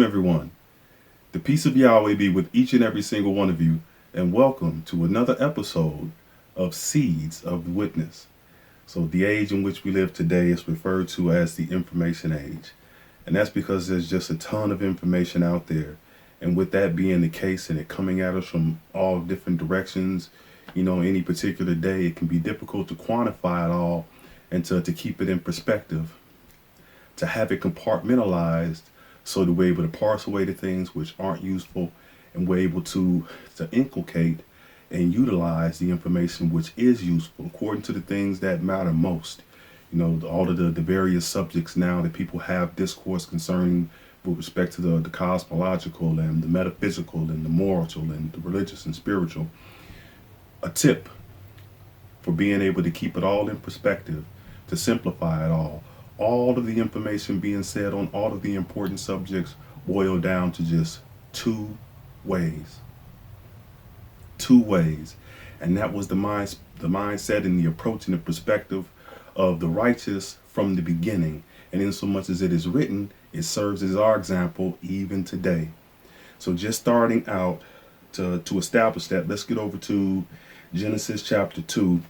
everyone. The peace of Yahweh be with each and every single one of you, and welcome to another episode of Seeds of Witness. So, the age in which we live today is referred to as the information age, and that's because there's just a ton of information out there. And with that being the case, and it coming at us from all different directions, any particular day, it can be difficult to quantify it all and to keep it in perspective, to have it compartmentalized so that we're able to parse away the things which aren't useful, and we're able to inculcate and utilize the information which is useful according to the things that matter most. All of the various subjects now that people have discourse concerning with respect to the cosmological and the metaphysical and the moral and the religious and spiritual. A tip for being able to keep it all in perspective, to simplify it all of the information being said on all of the important subjects boil down to just two ways. Two ways. And that was the mindset and the approach and the perspective of the righteous from the beginning. And in so much as it is written, it serves as our example even today. So just starting out to establish that, let's get over to Genesis chapter 2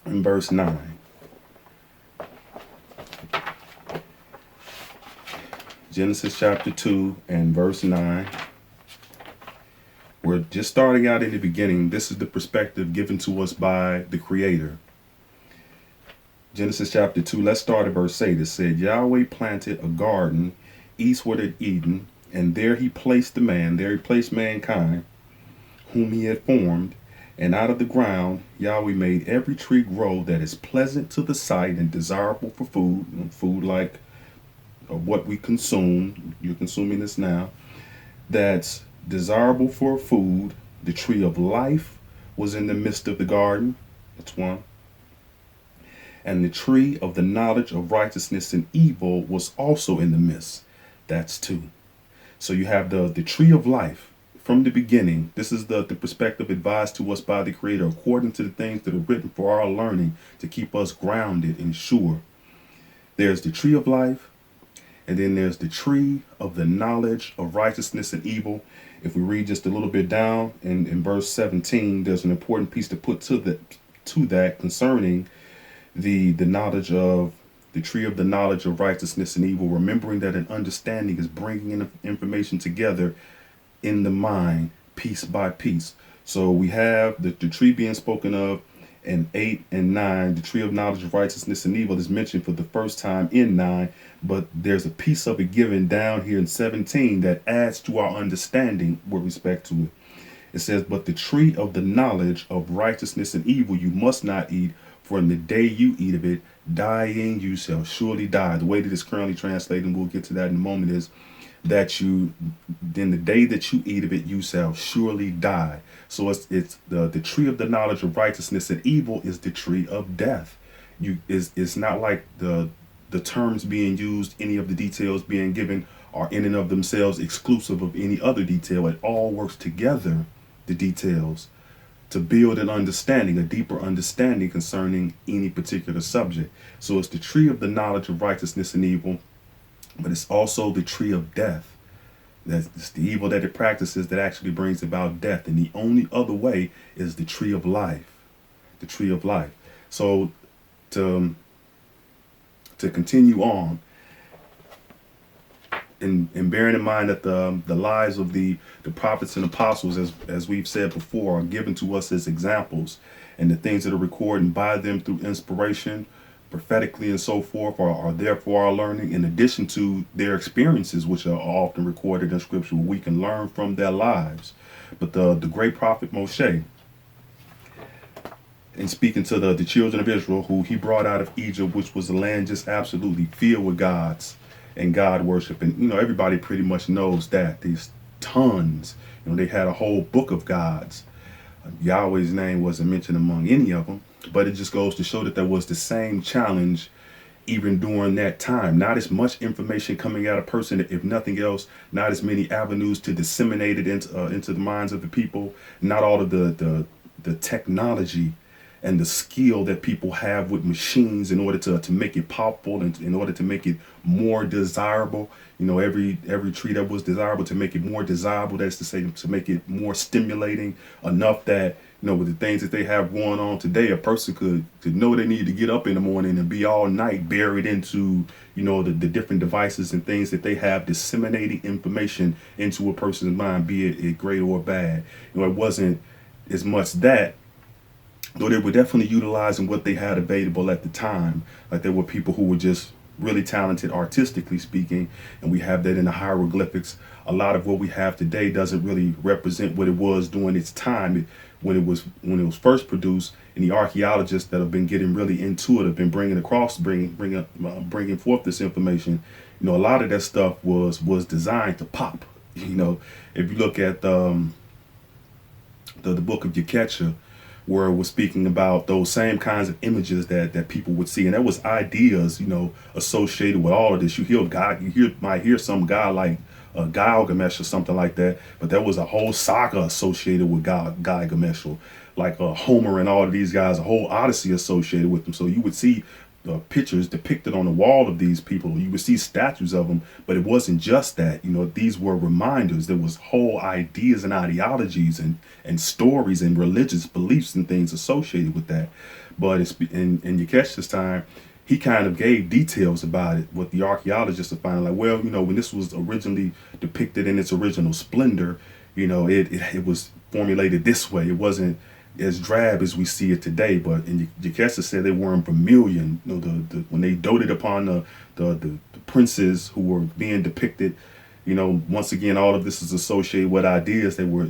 and verse 9. Genesis chapter 2 and verse 9. We're just starting out in the beginning. This is the perspective given to us by the Creator. Genesis chapter 2, let's start at verse 8. It said, Yahweh planted a garden eastward of Eden, and there he placed mankind, whom he had formed. And out of the ground, Yahweh made every tree grow that is pleasant to the sight and desirable for food like what we consume. You're consuming this now. That's desirable for food. The tree of life was in the midst of the garden. That's one. And the tree of the knowledge of righteousness and evil was also in the midst. That's two. So you have the tree of life from the beginning. This is the perspective advised to us by the Creator according to the things that are written for our learning to keep us grounded and sure. There's the tree of life. And then there's the tree of the knowledge of righteousness and evil. If we read just a little bit down in verse 17, there's an important piece to put to that concerning the knowledge of the tree of the knowledge of righteousness and evil, remembering that an understanding is bringing in information together in the mind, piece by piece. So we have the tree being spoken of in 8 and 9. The tree of knowledge of righteousness and evil is mentioned for the first time in 9, but there's a piece of it given down here in 17 that adds to our understanding with respect to it. It says, but the tree of the knowledge of righteousness and evil you must not eat, for in the day you eat of it, dying you shall surely die. The way that it's currently translated, and we'll get to that in a moment, is that then the day that you eat of it, you shall surely die. So it's the tree of the knowledge of righteousness and evil is the tree of death. It's not like the terms being used, any of the details being given are in and of themselves exclusive of any other detail. It all works together, the details, to build an understanding, a deeper understanding concerning any particular subject. So it's the tree of the knowledge of righteousness and evil, but it's also the tree of death. That's the evil that it practices that actually brings about death. And the only other way is the tree of life. The tree of life. So to continue on, and bearing in mind that the lives of the prophets and apostles, as we've said before, are given to us as examples, and the things that are recorded by them through inspiration, prophetically and so forth, are there for our learning, in addition to their experiences, which are often recorded in scripture, where we can learn from their lives. But the great prophet Moshe, in speaking to the children of Israel, who he brought out of Egypt, which was a land just absolutely filled with gods and God worship. And, everybody pretty much knows that. These tons, they had a whole book of gods. Yahweh's name wasn't mentioned among any of them. But it just goes to show that there was the same challenge even during that time. Not as much information coming at a person, if nothing else, not as many avenues to disseminate it into the minds of the people, not all of the technology and the skill that people have with machines in order to make it powerful and in order to make it more desirable. You know, every tree that was desirable to make it more desirable, that's to say to make it more stimulating enough that, you know, with the things that they have going on today, a person could know they need to get up in the morning and be all night buried into, you know, the different devices and things that they have disseminating information into a person's mind, be it great or bad. You know, it wasn't as much that, though they were definitely utilizing what they had available at the time. Like there were people who were just really talented artistically speaking, and we have that in the hieroglyphics. A lot of what we have today doesn't really represent what it was during its time when it was first produced. And the archaeologists that have been getting really into it have been bringing forth this information. You know, a lot of that stuff was designed to pop. You know, if you look at the book of Yaketsha, where it was speaking about those same kinds of images that people would see, and there was ideas, you know, associated with all of this. Might hear some guy like Gilgamesh or something like that, but there was a whole saga associated with Gilgamesh, or like Homer and all of these guys, a whole Odyssey associated with them. So you would see pictures depicted on the wall of these people. You would see statues of them, but it wasn't just that. You know, these were reminders. There was whole ideas and ideologies and stories and religious beliefs and things associated with that. But in Yakesh's time, he kind of gave details about it. What the archaeologists are finding, like, well, you know, when this was originally depicted in its original splendor, you know, it was formulated this way. It wasn't as drab as we see it today. But in Yakesta said they were in vermilion. You know, when they doted upon the princes who were being depicted. You know, once again, all of this is associated with ideas that were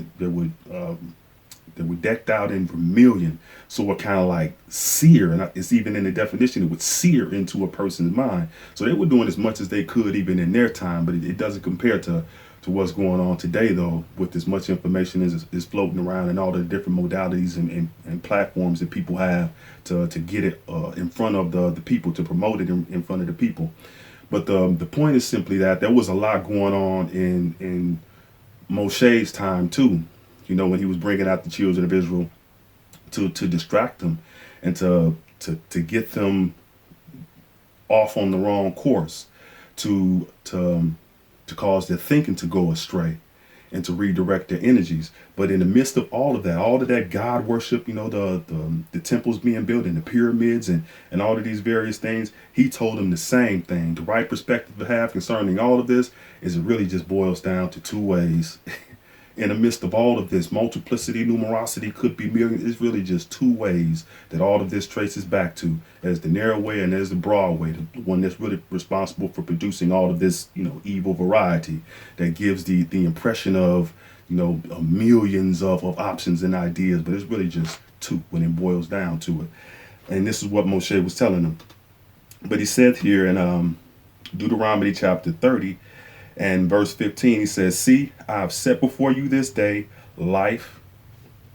decked out in vermilion. So we're kind of like sear, and it's even in the definition, it would sear into a person's mind. So they were doing as much as they could even in their time, but it doesn't compare to what's going on today, though, with as much information is floating around and all the different modalities and platforms that people have to get it in front of the people, to promote it in front of the people. But the point is simply that there was a lot going on in Moshe's time too. You know, when he was bringing out the children of Israel to distract them and to get them off on the wrong course, to cause their thinking to go astray and to redirect their energies. But in the midst of all of that God worship, you know, the temples being built and the pyramids and all of these various things, he told them the same thing. The right perspective to have concerning all of this is it really just boils down to two ways. In the midst of all of this, multiplicity, numerosity, could be millions. It's really just two ways that all of this traces back to. There's the narrow way and there's the broad way, the one that's really responsible for producing all of this, you know, evil variety that gives the impression of, you know, millions of options and ideas. But it's really just two when it boils down to it. And this is what Moshe was telling them. But he said here in Deuteronomy chapter 30, and verse 15, he says, see, I have set before you this day life.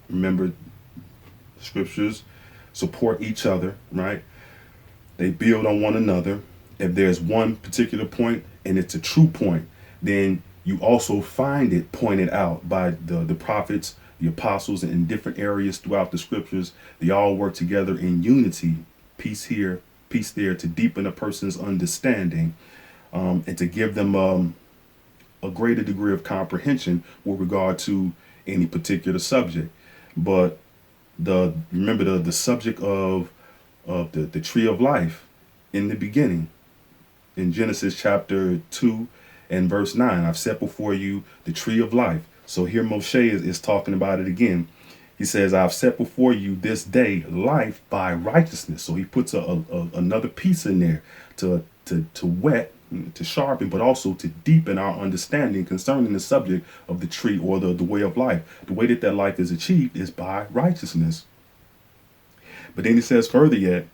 Remember, scriptures support each other, right? They build on one another. If there's one particular point and it's a true point, then you also find it pointed out by the prophets, the apostles, and in different areas throughout the scriptures. They all work together in unity, peace here, peace there, to deepen a person's understanding and to give them a greater degree of comprehension with regard to any particular subject. But remember the subject of the tree of life in the beginning, in Genesis chapter 2 and verse 9, I've set before you the tree of life. So here Moshe is talking about it again. He says, I've set before you this day life by righteousness. So he puts another piece in there to whet, to sharpen, but also to deepen our understanding concerning the subject of the tree or the way of life. The way that life is achieved is by righteousness. But then he says further yet,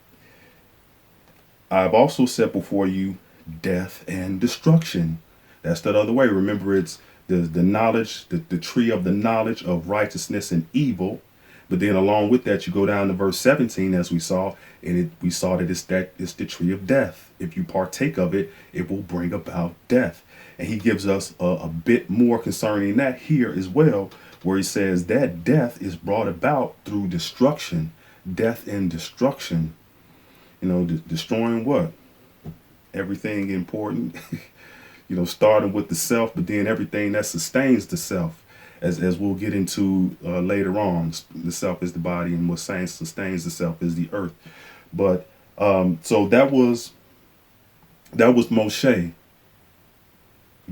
I've also set before you death and destruction. That's that other way. Remember, it's the knowledge, the tree of the knowledge of righteousness and evil. But then along with that, you go down to verse 17, as we saw, and we saw that it's the tree of death. If you partake of it, it will bring about death. And he gives us a bit more concerning that here as well, where he says that death is brought about through destruction, death and destruction. Destroying what? Everything important. Starting with the self, but then everything that sustains the self. As we'll get into later on, the self is the body, and what sustains the self is the earth. But so that was Moshe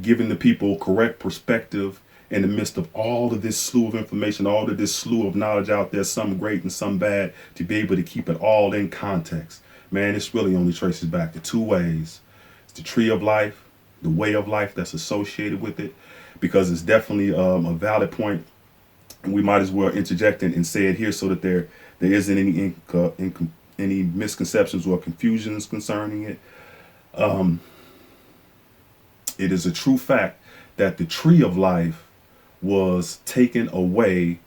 giving the people correct perspective in the midst of all of this slew of information, all of this slew of knowledge out there, some great and some bad, to be able to keep it all in context. Man, this really only traces back to two ways. It's the tree of life, the way of life that's associated with it, because it's definitely a valid point, and we might as well interject and say it here so that there isn't any misconceptions or confusions concerning it. It is a true fact that the tree of life was taken away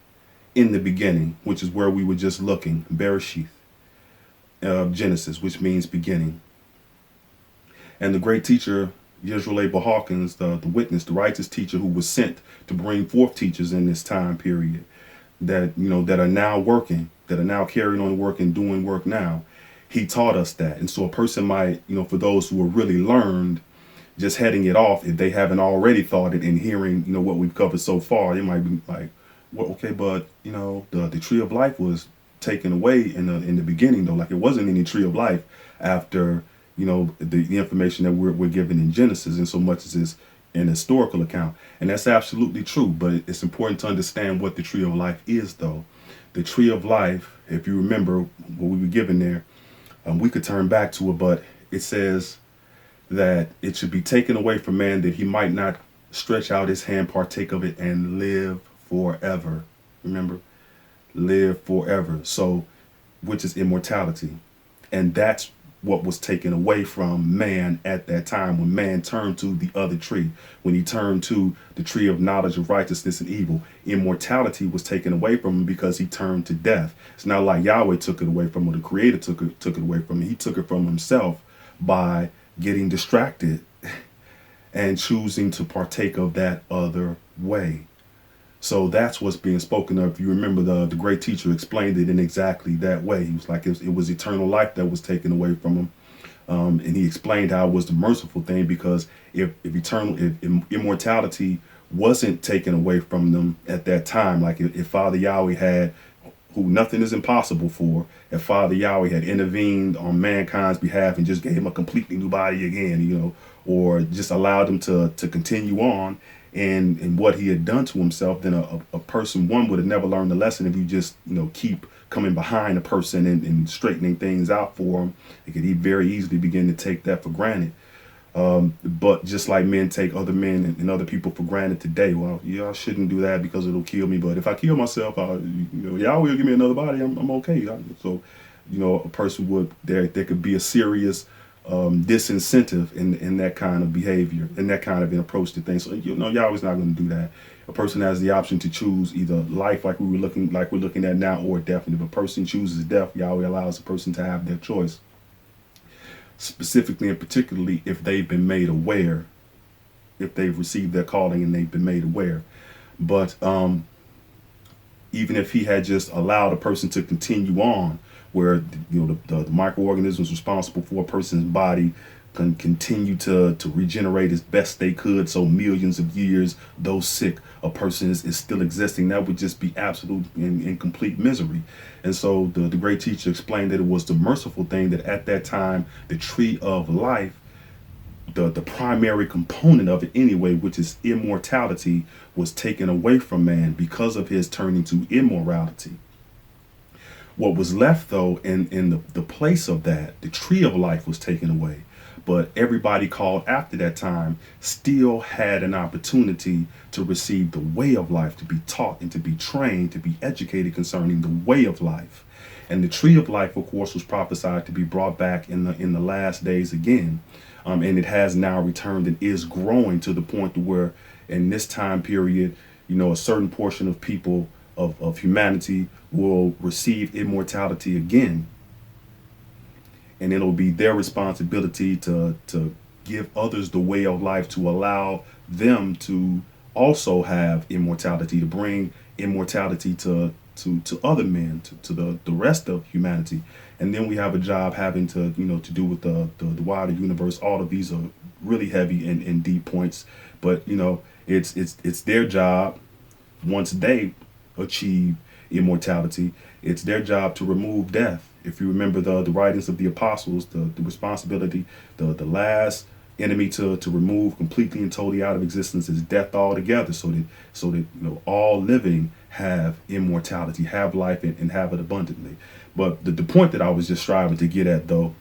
in the beginning, which is where we were just looking, Bereshith, Genesis, which means beginning. And the great teacher, Yisrael Abel Hawkins, the witness, the righteous teacher who was sent to bring forth teachers in this time period that are now working, that are now carrying on work and doing work now, he taught us that. And so a person might, for those who are really learned, just heading it off, if they haven't already thought it and hearing, what we've covered so far, they might be like, well, okay, but the tree of life was taken away in the beginning, though. Like, it wasn't any tree of life after the information that we're given in Genesis, in so much as is an historical account. And that's absolutely true, but it's important to understand what the tree of life is, though. The tree of life, if you remember what we were given there, we could turn back to it, but it says that it should be taken away from man, that he might not stretch out his hand, partake of it, and live forever. Remember, live forever. So, which is immortality. And that's what was taken away from man at that time, when man turned to the other tree, when he turned to the tree of knowledge of righteousness and evil. Immortality was taken away from him because he turned to death. It's not like Yahweh took it away from him, or the Creator took it away from him. He took it from himself by getting distracted and choosing to partake of that other way. So that's what's being spoken of. If you remember, the great teacher explained it in exactly that way. He was like, it was eternal life that was taken away from him. And he explained how it was the merciful thing, because if immortality wasn't taken away from them at that time, like if Father Yahweh had, who nothing is impossible for, if Father Yahweh had intervened on mankind's behalf and just gave him a completely new body again, or just allowed him to continue on and what he had done to himself, then a person, one, would have never learned the lesson. If you just keep coming behind a person and straightening things out for him, it could very easily begin to take that for granted. But just like men take other men and other people for granted today, well, yeah, I shouldn't do that because it'll kill me. But if I kill myself, Yahweh will give me another body. I'm okay. So, a person would, there could be a serious disincentive in that kind of behavior and that kind of an approach to things. So Yahweh's not going to do that. A person has the option to choose either life, like we're looking at now, or death. And if a person chooses death, Yahweh allows the person to have their choice. Specifically and particularly if they've been made aware, if they've received their calling and they've been made aware. But even if he had just allowed a person to continue on, where the microorganisms responsible for a person's body can continue to regenerate as best they could, so millions of years, though sick, a person is still existing, that would just be absolute and complete misery. And so the great teacher explained that it was the merciful thing that at that time, the tree of life, the primary component of it anyway, which is immortality, was taken away from man because of his turning to immorality. What was left, though, in the place of that, the tree of life was taken away. But everybody called after that time still had an opportunity to receive the way of life, to be taught and to be trained, to be educated concerning the way of life. And the tree of life, of course, was prophesied to be brought back in the last days again. And it has now returned and is growing to the point to where in this time period, a certain portion of people, of humanity, will receive immortality again. And it'll be their responsibility to give others the way of life, to allow them to also have immortality, to bring immortality to to other men, to the rest of humanity. And then we have a job having to, to do with the wider universe. All of these are really heavy and deep points, but it's their job once they achieve immortality. It's their job to remove death. If you remember the writings of the apostles, the responsibility, the last enemy to remove completely and totally out of existence is death altogether, so that all living have immortality, have life, and have it abundantly. But the point that I was just striving to get at, though,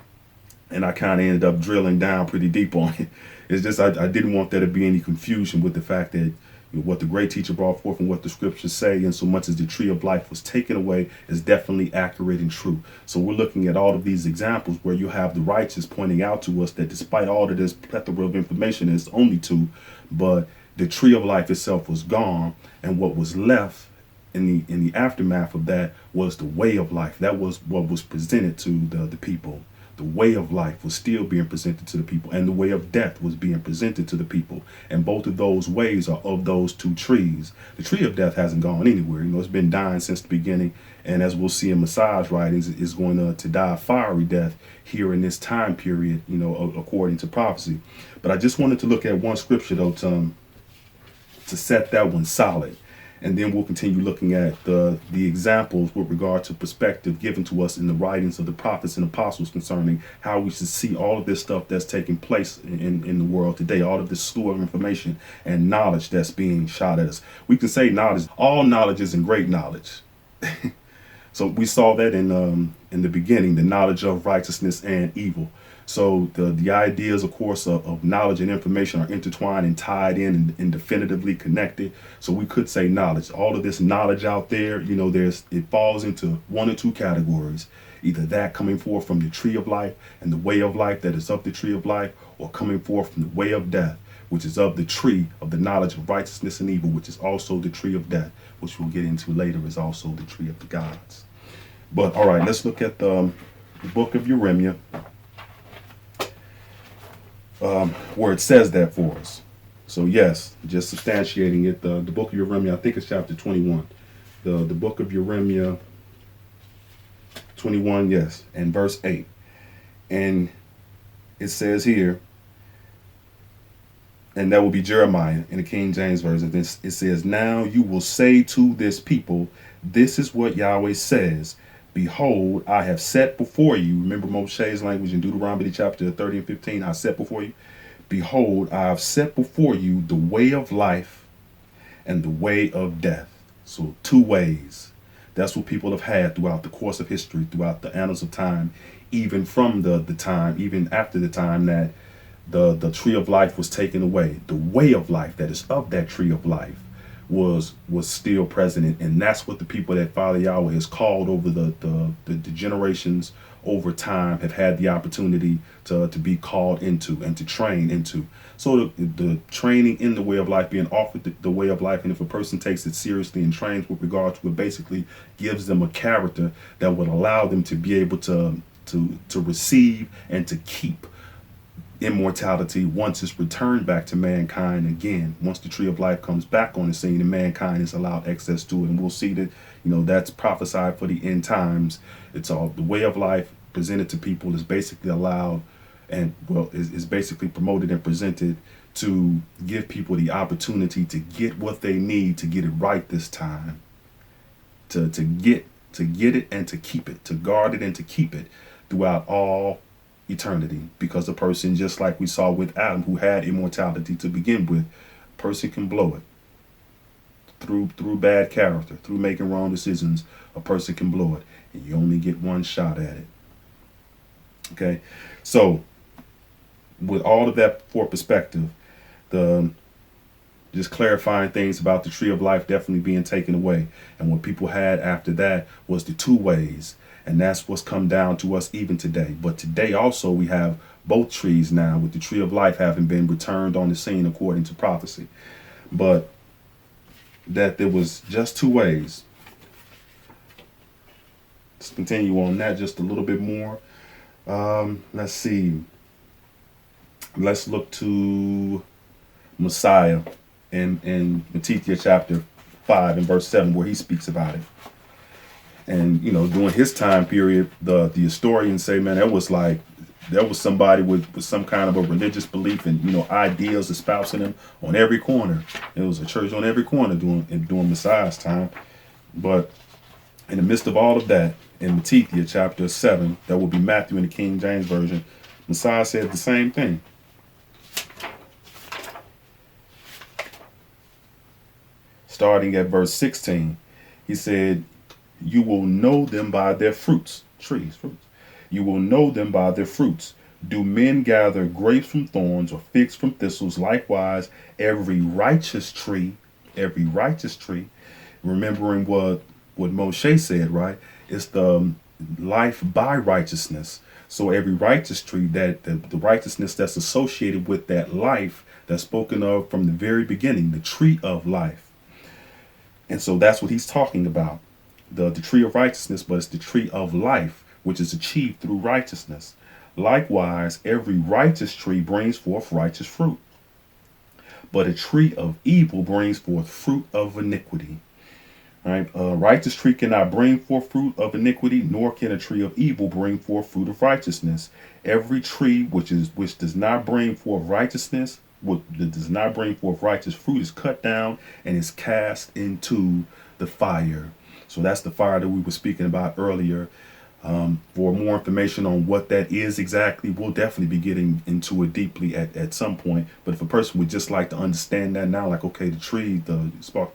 and I kind of ended up drilling down pretty deep on it, is just I didn't want there to be any confusion with the fact that what the great teacher brought forth and what the scriptures say, and so much as the tree of life was taken away, is definitely accurate and true. So we're looking at all of these examples where you have the righteous pointing out to us that despite all of this plethora of information, it's only two, but the tree of life itself was gone, and what was left in the aftermath of that was the way of life. That was what was presented to the people. The way of life was still being presented to the people, and the way of death was being presented to the people. And both of those ways are of those two trees. The tree of death hasn't gone anywhere. It's been dying since the beginning. And as we'll see in Messiah's writings, is going to die a fiery death here in this time period, according to prophecy. But I just wanted to look at one scripture, though, to set that one solid. And then we'll continue looking at the examples with regard to perspective given to us in the writings of the prophets and apostles concerning how we should see all of this stuff that's taking place in the world today, all of this slew of information and knowledge that's being shot at us. We can say knowledge, all knowledge isn't great knowledge. So we saw that in the beginning, the knowledge of righteousness and evil. So the ideas, of course, of knowledge and information are intertwined and tied in and definitively connected. So we could say knowledge. All of this knowledge out there, it falls into one or two categories. Either that coming forth from the tree of life and the way of life that is of the tree of life, or coming forth from the way of death, which is of the tree of the knowledge of righteousness and evil, which is also the tree of death, which we'll get into later, is also the tree of the gods. But all right, let's look at the book of Jeremiah. Where it says that for us. So yes, just substantiating it, the book of Jeremiah, I think it's chapter 21. The book of Jeremiah 21, yes, and verse 8. And it says here, and that will be Jeremiah in the King James Version. It says, "Now you will say to this people, this is what Yahweh says. Behold, I have set before you," remember Moshe's language in Deuteronomy chapter 30 and 15, "I set before you. Behold, I have set before you the way of life and the way of death." So two ways. That's what people have had throughout the course of history, throughout the annals of time, even from the time, even after the time that the tree of life was taken away. The way of life that is of that tree of life was still present, and that's what the people that Father Yahweh has called over the generations over time have had the opportunity to be called into and to train into. So the training in the way of life, being offered the way of life, and if a person takes it seriously and trains with regard to it, basically gives them a character that would allow them to be able to receive and to keep immortality once it's returned back to mankind again. Once the tree of life comes back on the scene and mankind is allowed access to it, and we'll see that that's prophesied for the end times. It's all the way of life presented to people is basically allowed, and is basically promoted and presented to give people the opportunity to get what they need to get it right this time, to get it and to keep it, to guard it and to keep it throughout all eternity. Because a person, just like we saw with Adam, who had immortality to begin with, a person can blow it through bad character, through making wrong decisions. A person can blow it, and you only get one shot at it. Okay, so with all of that for perspective, just clarifying things about the tree of life definitely being taken away, and what people had after that was the two ways. And that's what's come down to us even today. But today also we have both trees now, with the tree of life having been returned on the scene according to prophecy. But that there was just two ways. Let's continue on that just a little bit more. Let's see. Let's look to Messiah in Matthew chapter 5 and verse 7, where he speaks about it. And during his time period, the historians say, man, that was like there was somebody with some kind of a religious belief and ideals espousing them on every corner. It was a church on every corner during Messiah's time. But in the midst of all of that, in Matthew chapter 7, that will be Matthew in the King James Version, Messiah said the same thing. Starting at verse 16, he said, you will know them by their fruits. Fruits. You will know them by their fruits. Do men gather grapes from thorns or figs from thistles? Likewise, every righteous tree, remembering what Moshe said, right? It's the life by righteousness. So every righteous tree, that the righteousness that's associated with that life that's spoken of from the very beginning, the tree of life. And so that's what he's talking about. The tree of righteousness, but it's the tree of life, which is achieved through righteousness. Likewise, every righteous tree brings forth righteous fruit, but a tree of evil brings forth fruit of iniquity. Right? A righteous tree cannot bring forth fruit of iniquity, nor can a tree of evil bring forth fruit of righteousness. Every tree which does not bring forth righteousness, that does not bring forth righteous fruit, is cut down and is cast into the fire. So that's the fire that we were speaking about earlier. For more information on what that is exactly, we'll definitely be getting into it deeply at some point. But if a person would just like to understand that now, like, okay, the tree,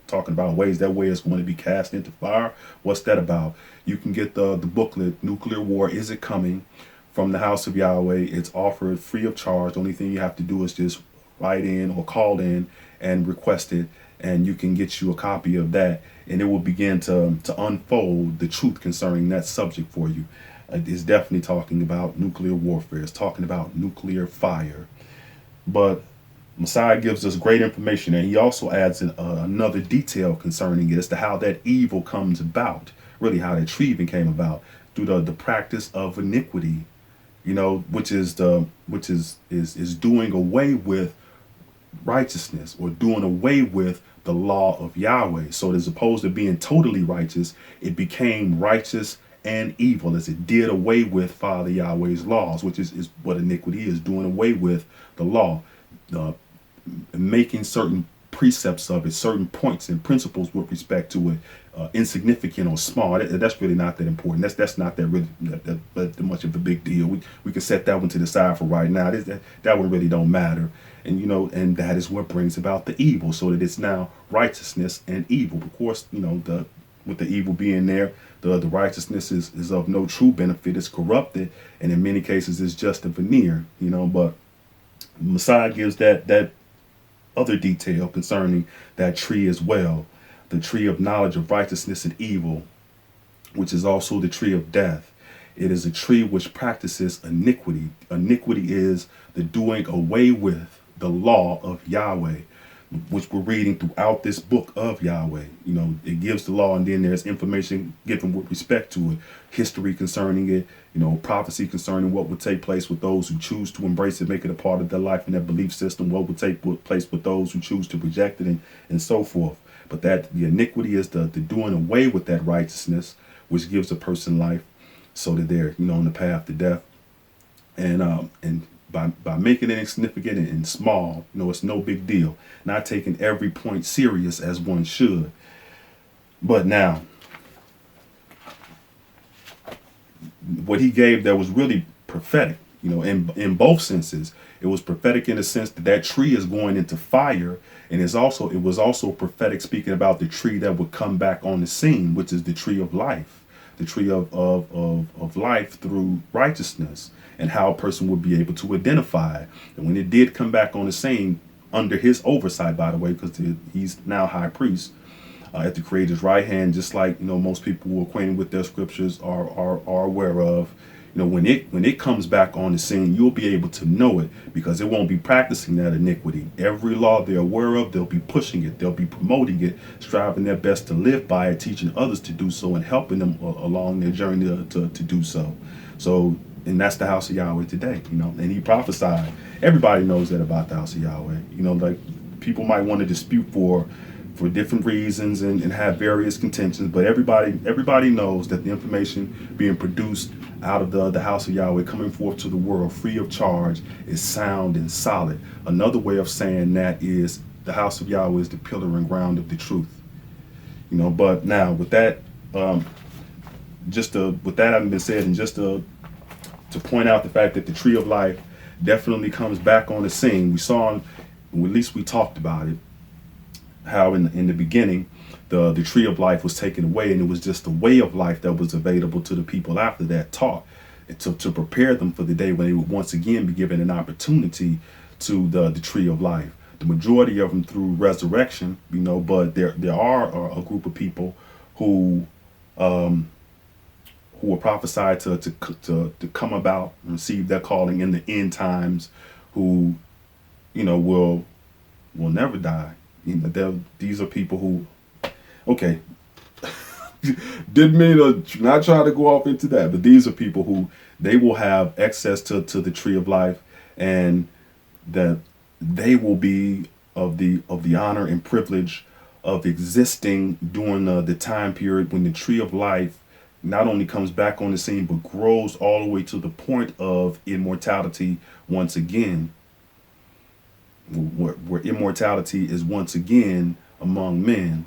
talking about ways that way is going to be cast into fire, what's that about? You can get the booklet, Nuclear War, Is It Coming? From the House of Yahweh. It's offered free of charge. The only thing you have to do is just write in or call in and request it, and you can get you a copy of that, and it will begin to unfold the truth concerning that subject for you. It's definitely talking about nuclear warfare. It's talking about nuclear fire. But Messiah gives us great information, and he also adds another detail concerning it as to how that evil comes about, really how that tree even came about, through the practice of iniquity, which is doing away with righteousness, or doing away with the law of Yahweh. So as opposed to being totally righteous, it became righteous and evil as it did away with Father Yahweh's laws, which is what iniquity is, doing away with the law, making certain precepts of it, certain points and principles with respect to it, insignificant or small. That's really not that important. That's not that really that much of a big deal. We can set that one to the side for right now. That one really don't matter. And and that is what brings about the evil, so that it's now righteousness and evil. Of course, with the evil being there, the righteousness is of no true benefit. It's corrupted, and in many cases it's just a veneer. But Messiah gives that other detail concerning that tree as well, the tree of knowledge of righteousness and evil, which is also the tree of death. It is a tree which practices iniquity. Iniquity is the doing away with the law of Yahweh, which we're reading throughout this book of Yahweh. It gives the law, and then there's information given with respect to it, history concerning it, prophecy concerning what would take place with those who choose to embrace it, make it a part of their life and their belief system, what would take place with those who choose to reject it, and so forth. But that the iniquity is the doing away with that righteousness, which gives a person life, so that they're on the path to death. And by making it insignificant and small, it's no big deal. Not taking every point serious as one should. But now, what he gave that was really prophetic, in both senses. It was prophetic in the sense that tree is going into fire, and it was also prophetic, speaking about the tree that would come back on the scene, which is the tree of life, the tree of life through righteousness, and how a person would be able to identify it. And when it did come back on the scene, under his oversight, by the way, because he's now high priest, at the Creator's right hand, just like most people who are acquainted with their scriptures are aware of. When it comes back on the scene, you'll be able to know it, because it won't be practicing that iniquity. Every law they're aware of, they'll be pushing it, they'll be promoting it, striving their best to live by it, teaching others to do so, and helping them along their journey to do so. So, and that's the house of Yahweh today, and he prophesied. Everybody knows that about the house of Yahweh. Like, people might want to dispute for for different reasons and have various contentions. But everybody knows that the information being produced out of the house of Yahweh, coming forth to the world free of charge, is sound and solid. Another way of saying that is the house of Yahweh is the pillar and ground of the truth. But now with that, with that having been said, and just to point out the fact that the tree of life definitely comes back on the scene. We saw, at least we talked about it, how in the beginning the tree of life was taken away, and it was just the way of life that was available to the people after that taught, and to prepare them for the day when they would once again be given an opportunity to the tree of life. The majority of them through resurrection, but there are a group of people who were prophesied to come about and receive their calling in the end times, who will never die. These are people who, okay, didn't mean to not try to go off into that, but these are people who they will have access to the tree of life, and that they will be of the honor and privilege of existing during the time period when the tree of life not only comes back on the scene, but grows all the way to the point of immortality once again, where immortality is once again among men.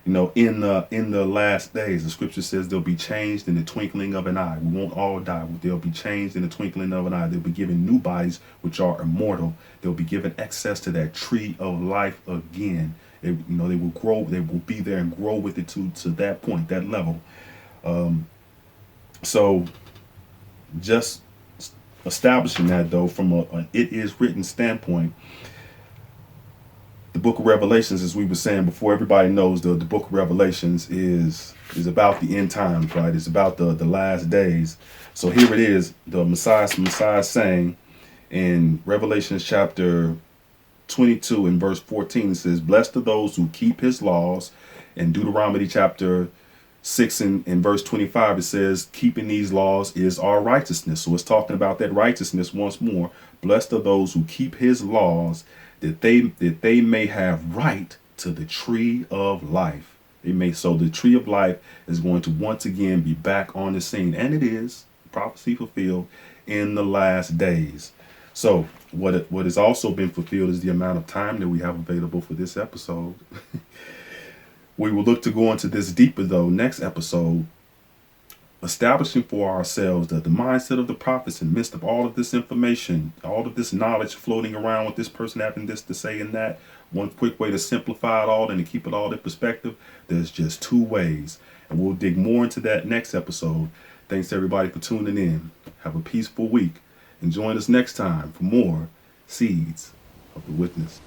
In the last days, the scripture says they'll be changed in the twinkling of an eye. We won't all die. They'll be changed in the twinkling of an eye. They'll be given new bodies which are immortal. They'll be given access to that tree of life again. They will grow. They will be there and grow with it to that point, that level. So just establishing that, though, from an it is written standpoint, the book of Revelations, as we were saying before, everybody knows the book of Revelations is about the end times, right? It's about the last days. So here it is, the Messiah saying in Revelation chapter 22 and verse 14, it says, blessed are those who keep his laws. In Deuteronomy chapter 6 and verse 25, it says, keeping these laws is our righteousness. So it's talking about that righteousness once more. Blessed are those who keep his laws, that they may have right to the tree of life. So the tree of life is going to once again be back on the scene, and it is prophecy fulfilled in the last days. So what has also been fulfilled is the amount of time that we have available for this episode. We will look to go into this deeper, though, next episode, establishing for ourselves the mindset of the prophets in the midst of all of this information, all of this knowledge floating around with this person having this to say and that. One quick way to simplify it all and to keep it all in perspective, there's just two ways. And we'll dig more into that next episode. Thanks to everybody for tuning in. Have a peaceful week. And join us next time for more Seeds of the Witness.